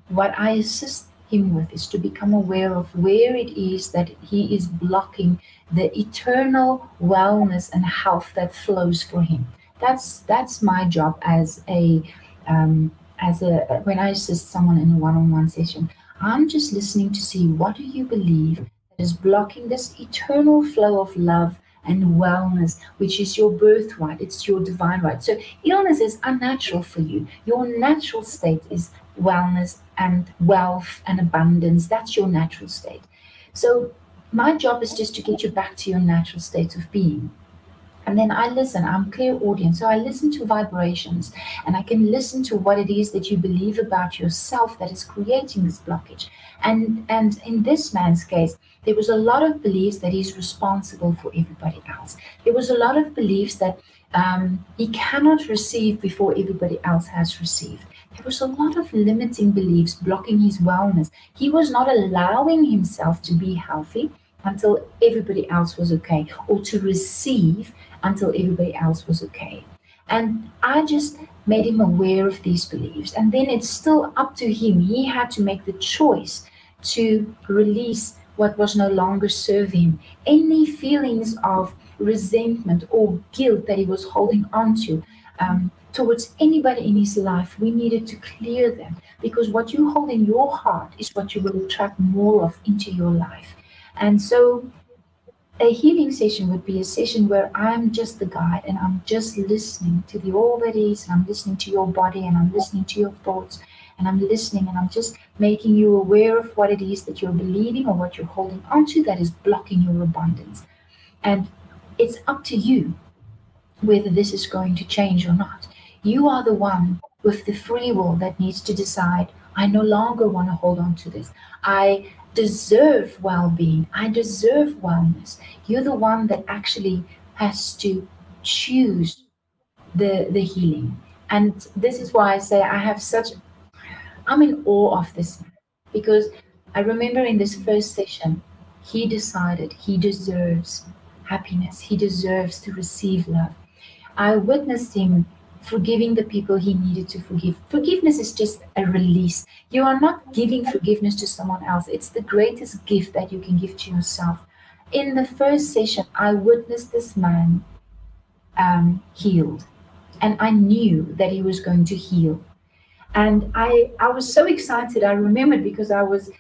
what I assist him with is to become aware of where it is that he is blocking the eternal wellness and health that flows for him. That's my job as a when I assist someone in a one-on-one session. I'm just listening to see, what do you believe that is blocking this eternal flow of love and wellness, which is your birthright. It's your divine right. So illness is unnatural for you. Your natural state is wellness and wealth and abundance. That's your natural state. So my job is just to get you back to your natural state of being. And then I listen. I'm clear audience. So I listen to vibrations, and I can listen to what it is that you believe about yourself that is creating this blockage. And in this man's case, there was a lot of beliefs that he's responsible for everybody else. There was a lot of beliefs that he cannot receive before everybody else has received. There was a lot of limiting beliefs blocking his wellness. He was not allowing himself to be healthy until everybody else was okay, or to receive until everybody else was okay. And I just made him aware of these beliefs. And then it's still up to him. He had to make the choice to release what was no longer serving him. Any feelings of resentment or guilt that he was holding on to towards anybody in his life, we needed to clear them, because what you hold in your heart is what you will attract more of into your life. And so a healing session would be a session where I'm just the guide, and I'm just listening to the all that is, and I'm listening to your body, and I'm listening to your thoughts, and I'm listening, and I'm just making you aware of what it is that you're believing or what you're holding onto that is blocking your abundance. And it's up to you whether this is going to change or not. You are the one with the free will that needs to decide, I no longer want to hold on to this. I deserve well-being. I deserve wellness. You're the one that actually has to choose the healing. And this is why I say I'm in awe of this, because I remember in this first session, he decided he deserves happiness. He deserves to receive love. I witnessed him forgiving the people he needed to forgive. Forgiveness is just a release. You are not giving forgiveness to someone else. It's the greatest gift that you can give to yourself. In the first session, I witnessed this man healed, and I knew that he was going to heal. And I was so excited. I remembered because I was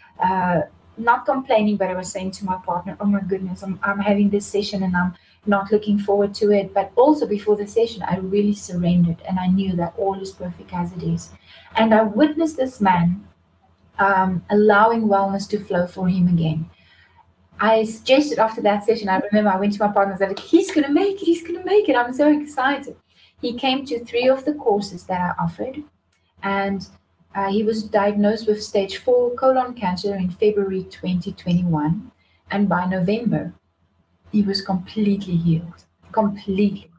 not complaining, but I was saying to my partner, oh my goodness, I'm having this session and I'm not looking forward to it. But also before the session, I really surrendered and I knew that all is perfect as it is. And I witnessed this man allowing wellness to flow for him again. I suggested after that session, I remember I went to my partner and said, like, he's going to make it, he's going to make it. I'm so excited. He came to 3 of the courses that I offered, and he was diagnosed with stage 4 colon cancer in February 2021. And by November, he was completely healed, completely.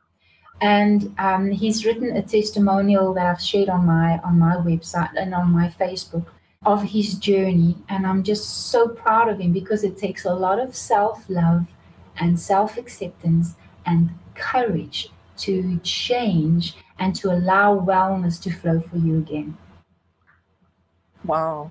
And he's written a testimonial that I've shared on my website and on my Facebook of his journey. And I'm just so proud of him because it takes a lot of self-love and self-acceptance and courage to change and to allow wellness to flow for you again. Wow.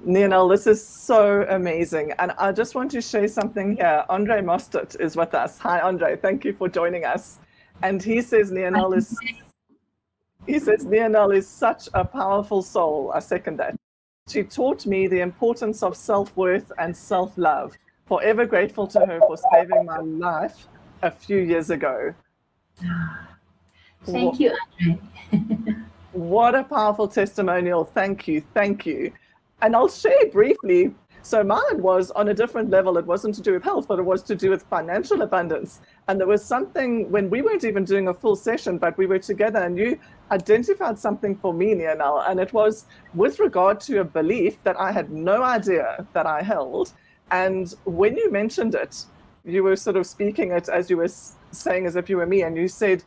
Nianell, this is so amazing. And I just want to share something here. Andre Mostert is with us. Hi, Andre. Thank you for joining us. And he says Nianell is such a powerful soul. I second that. She taught me the importance of self-worth and self-love. Forever grateful to her for saving my life a few years ago. Thank you, Andre. What a powerful testimonial. Thank you. Thank you. And I'll share briefly. So mine was on a different level. It wasn't to do with health, but it was to do with financial abundance. And there was something when we weren't even doing a full session, but we were together and you identified something for me, Nianell. And it was with regard to a belief that I had no idea that I held. And when you mentioned it, you were sort of speaking it as you were saying as if you were me. And you said,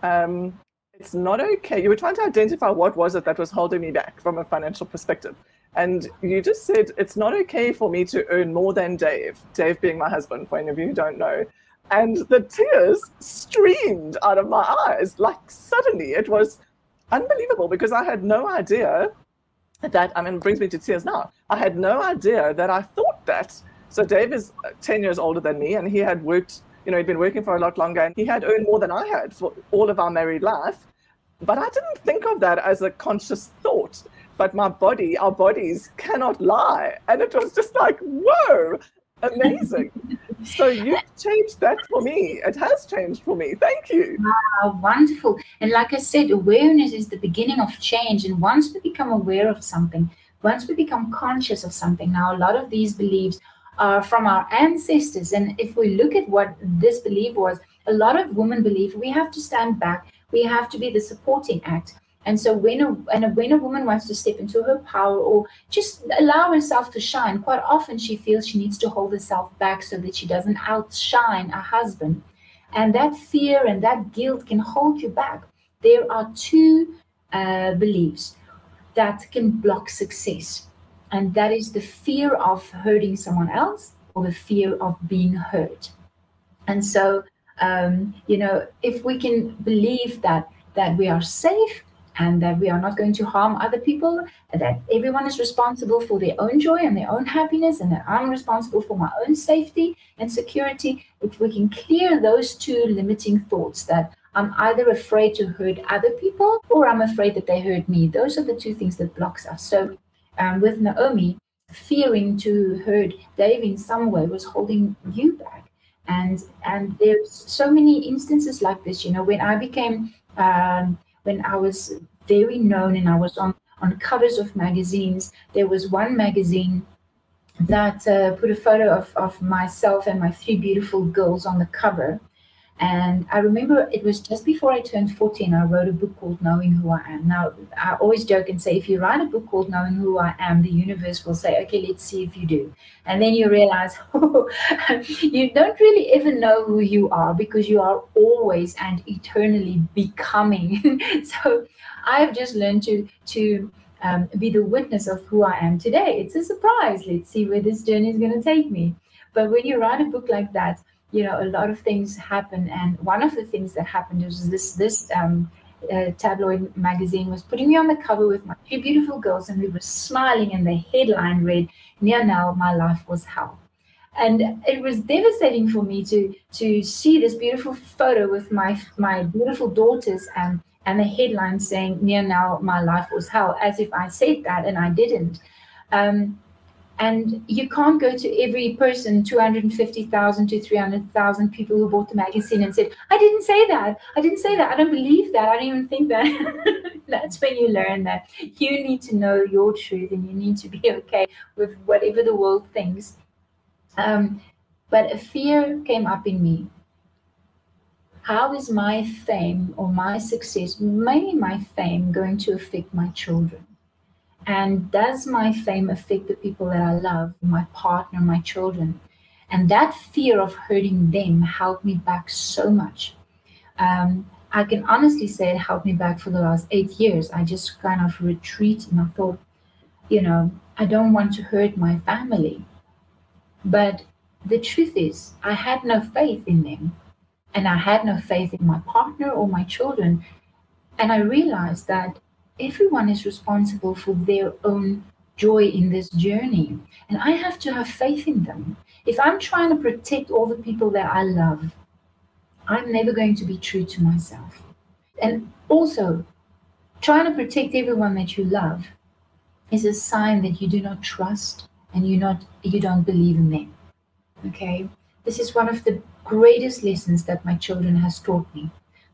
it's not okay. You were trying to identify what was it that was holding me back from a financial perspective. And you just said, it's not okay for me to earn more than Dave, Dave being my husband, for any of you who don't know. And the tears streamed out of my eyes. Like suddenly, it was unbelievable because I had no idea that, I mean, it brings me to tears now. I had no idea that I thought that. So Dave is 10 years older than me and he had worked, you know, he'd been working for a lot longer and he had earned more than I had for all of our married life. But I didn't think of that as a conscious thought. But my body, our bodies cannot lie. And it was just like, whoa, amazing. So you've changed that for me. It has changed for me. Thank you. Wow, wonderful. And like I said, awareness is the beginning of change. And once we become aware of something, once we become conscious of something, now a lot of these beliefs are from our ancestors. And if we look at what this belief was, a lot of women believe we have to stand back. We have to be the supporting act. And so when a woman wants to step into her power or just allow herself to shine, quite often she feels she needs to hold herself back so that she doesn't outshine a husband. And that fear and that guilt can hold you back. There are 2 beliefs that can block success. And that is the fear of hurting someone else or the fear of being hurt. And so, you know, if we can believe that we are safe, and that we are not going to harm other people, that everyone is responsible for their own joy and their own happiness, and that I'm responsible for my own safety and security. If we can clear those 2 limiting thoughts, that I'm either afraid to hurt other people or I'm afraid that they hurt me. Those are the 2 things that blocks us. So with Naomi, fearing to hurt Dave in some way was holding you back. And there's so many instances like this, you know, when I became when I was very known and I was on covers of magazines, there was one magazine that put a photo of myself and my 3 beautiful girls on the cover. And I remember it was just before I turned 40 and I wrote a book called Knowing Who I Am. Now, I always joke and say, if you write a book called Knowing Who I Am, the universe will say, okay, let's see if you do. And then you realize, oh, you don't really ever know who you are because you are always and eternally becoming. So I've just learned to be the witness of who I am today. It's a surprise. Let's see where this journey is going to take me. But when you write a book like that, you know, a lot of things happen. And one of the things that happened was this tabloid magazine was putting me on the cover with my 3 beautiful girls, and we were smiling, and the headline read, Nianell, my life was hell. And it was devastating for me to see this beautiful photo with my beautiful daughters and the headline saying, Nianell, my life was hell, as if I said that, and I didn't. And you can't go to every person, 250,000 to 300,000 people who bought the magazine and said, I didn't say that. I didn't say that. I don't believe that. I don't even think that. That's when you learn that you need to know your truth and you need to be okay with whatever the world thinks. But a fear came up in me. How is my fame or my success, mainly my fame, going to affect my children? And does my fame affect the people that I love, my partner, my children? And that fear of hurting them held me back so much. I can honestly say it held me back for the last 8 years. I just kind of retreated and I thought, I don't want to hurt my family. But the truth is, I had no faith in them. And I had no faith in my partner or my children. And I realized that everyone is responsible for their own joy in this journey. And I have to have faith in them. If I'm trying to protect all the people that I love, I'm never going to be true to myself. And also, trying to protect everyone that you love is a sign that you do not trust and you don't believe in them. Okay? This is one of the greatest lessons that my children has taught me.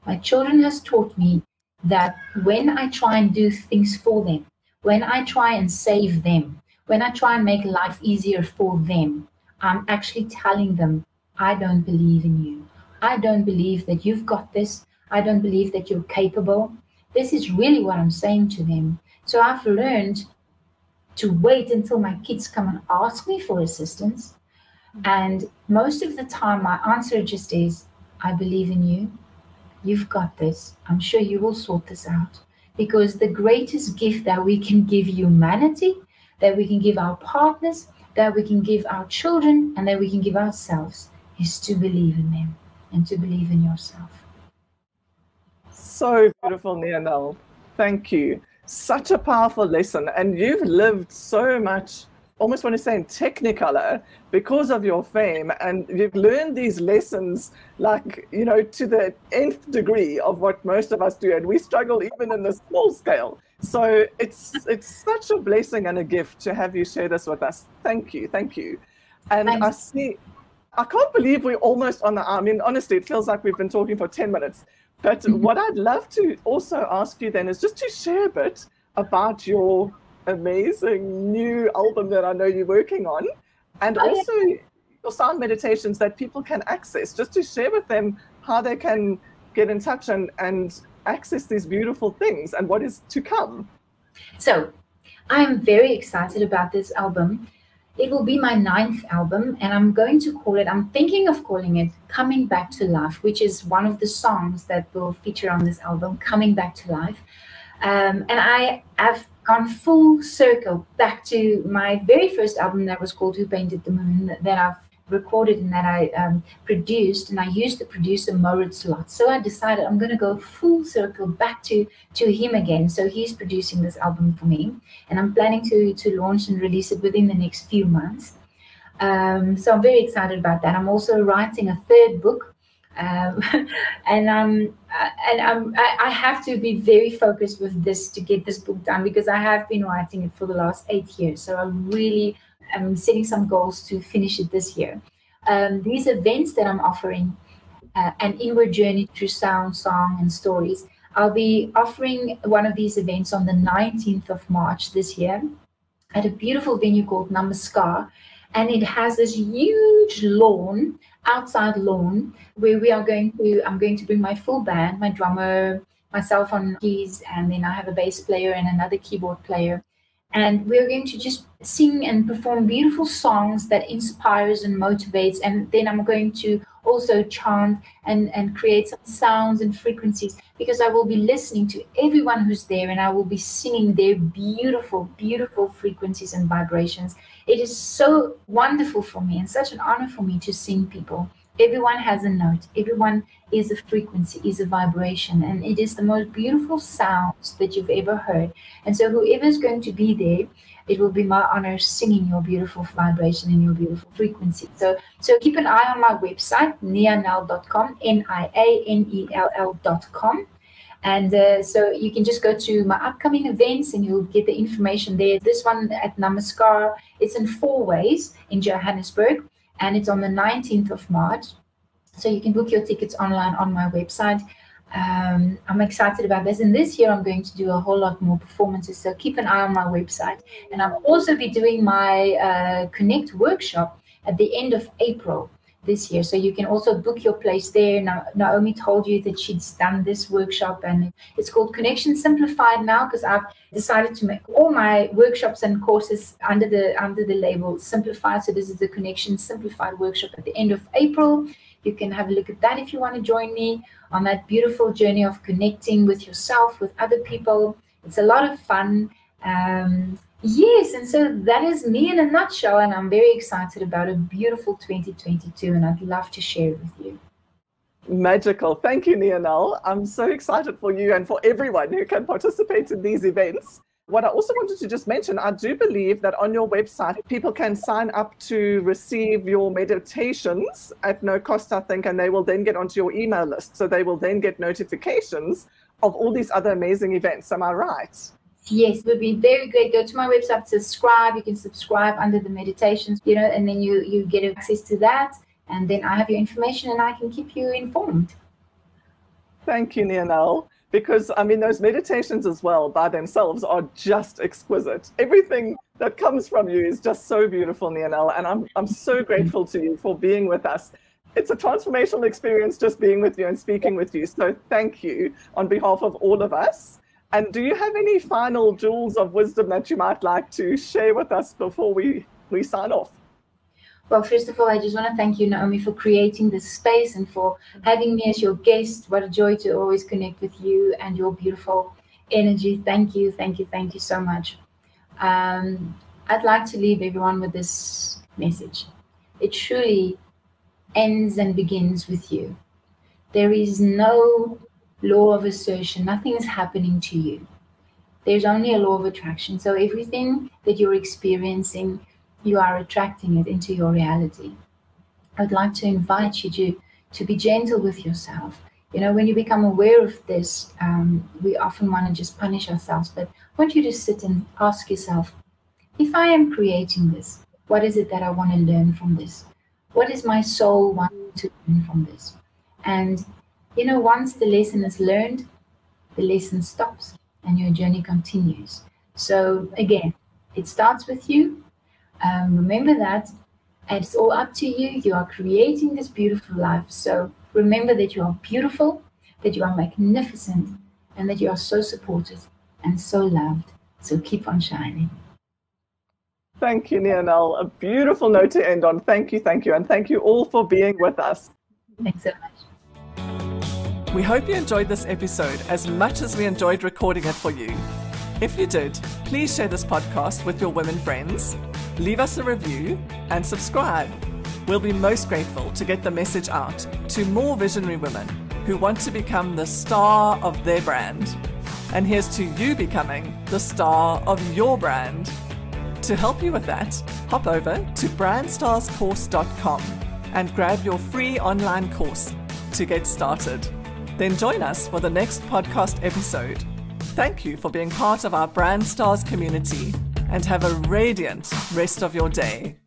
My children has taught me that when I try and do things for them, when I try and save them, when I try and make life easier for them, I'm actually telling them, I don't believe in you. I don't believe that you've got this. I don't believe that you're capable. This is really what I'm saying to them. So I've learned to wait until my kids come and ask me for assistance. And most of the time, my answer just is, I believe in you. You've got this. I'm sure you will sort this out. Because the greatest gift that we can give humanity, that we can give our partners, that we can give our children, and that we can give ourselves is to believe in them and to believe in yourself. So beautiful, Nianell. Thank you. Such a powerful lesson. And you've lived so much, almost want to say in technicolor, because of your fame, and you've learned these lessons like, to the nth degree of what most of us do, and we struggle even in the small scale. So it's such a blessing and a gift to have you share this with us. Thank you. And Thanks. I can't believe we're almost on the hour. I mean, honestly, it feels like we've been talking for 10 minutes. But what I'd love to also ask you then is just to share a bit about your amazing new album that I know you're working on, and also your sound meditations that people can access, just to share with them how they can get in touch and access these beautiful things and what is to come. So I'm very excited about this album. It will be my 9th album, and I'm thinking of calling it Coming Back to Life, which is one of the songs that will feature on this album, Coming Back to Life. And I have gone full circle back to my very first album that was called Who Painted the Moon, that I've recorded and that I produced, and I used the producer Moritz lot. So I decided I'm going to go full circle back to him again. So he's producing this album for me, and I'm planning to launch and release it within the next few months. So I'm very excited about that. I'm also writing a 3rd book, and I have to be very focused with this to get this book done, because I have been writing it for the last 8 years. So I really am setting some goals to finish it this year. These events that I'm offering, an inward journey through sound, song, and stories. I'll be offering one of these events on the 19th of March this year at a beautiful venue called Namaskar. And it has this huge lawn, outside lawn, where I'm going to bring my full band, my drummer, myself on keys, and then I have a bass player and another keyboard player. And we're going to just sing and perform beautiful songs that inspires and motivates. And then I'm going to also chant and create some sounds and frequencies, because I will be listening to everyone who's there, and I will be singing their beautiful, beautiful frequencies and vibrations. It is so wonderful for me and such an honor for me to sing people. Everyone has a note. Everyone is a frequency, is a vibration, and it is the most beautiful sounds that you've ever heard. And so whoever is going to be there, it will be my honor singing your beautiful vibration and your beautiful frequency. So keep an eye on my website, nianell.com, Nianell.com. And so you can just go to my upcoming events and you'll get the information there. This one at Namaskar, it's in Four Ways in Johannesburg, and it's on the 19th of March. So you can book your tickets online on my website. I'm excited about this. And this year I'm going to do a whole lot more performances. So keep an eye on my website. And I'll also be doing my Connect workshop at the end of April this year. So you can also book your place there. Now, Naomi told you that she's done this workshop, and it's called Connection Simplified now, because I've decided to make all my workshops and courses under the label Simplified. So this is the Connection Simplified workshop at the end of April. You can have a look at that if you want to join me on that beautiful journey of connecting with yourself, with other people. It's a lot of fun. Yes, and so that is me in a nutshell, and I'm very excited about a beautiful 2022, and I'd love to share it with you. Magical. Thank you, Nianell. I'm so excited for you and for everyone who can participate in these events. What I also wanted to just mention, I do believe that on your website, people can sign up to receive your meditations at no cost, I think, and they will then get onto your email list. So they will then get notifications of all these other amazing events. Am I right? Yes, it would be very great. Go to my website, subscribe. You can subscribe under the meditations, and then you get access to that. And then I have your information and I can keep you informed. Thank you, Nianell. Because, I mean, those meditations as well by themselves are just exquisite. Everything that comes from you is just so beautiful, Nianell. And I'm so grateful to you for being with us. It's a transformational experience just being with you and speaking with you. So thank you on behalf of all of us. And do you have any final jewels of wisdom that you might like to share with us before we sign off? Well, first of all, I just want to thank you, Naomi, for creating this space and for having me as your guest. What a joy to always connect with you and your beautiful energy. Thank you, thank you, thank you so much. I'd like to leave everyone with this message. It truly ends and begins with you. There is no law of assertion. Nothing is happening to you. There's only a law of attraction. So everything that you're experiencing, you are attracting it into your reality. I'd like to invite you to be gentle with yourself. When you become aware of this, we often want to just punish ourselves. But I want you to sit and ask yourself, if I am creating this, what is it that I want to learn from this? What is my soul wanting to learn from this? And once the lesson is learned, the lesson stops and your journey continues. So again, it starts with you. Remember that, and it's all up to you. You are creating this beautiful life. So remember that you are beautiful, that you are magnificent, and that you are so supported and so loved. So keep on shining. Thank you, Nianell. A beautiful note to end on. Thank you, and thank you all for being with us. Thanks so much. We hope you enjoyed this episode as much as we enjoyed recording it for you. If you did, please share this podcast with your women friends, leave us a review, and subscribe. We'll be most grateful to get the message out to more visionary women who want to become the star of their brand. And here's to you becoming the star of your brand. To help you with that, hop over to brandstarscourse.com and grab your free online course to get started. Then join us for the next podcast episode. Thank you for being part of our Brand Stars community and have a radiant rest of your day.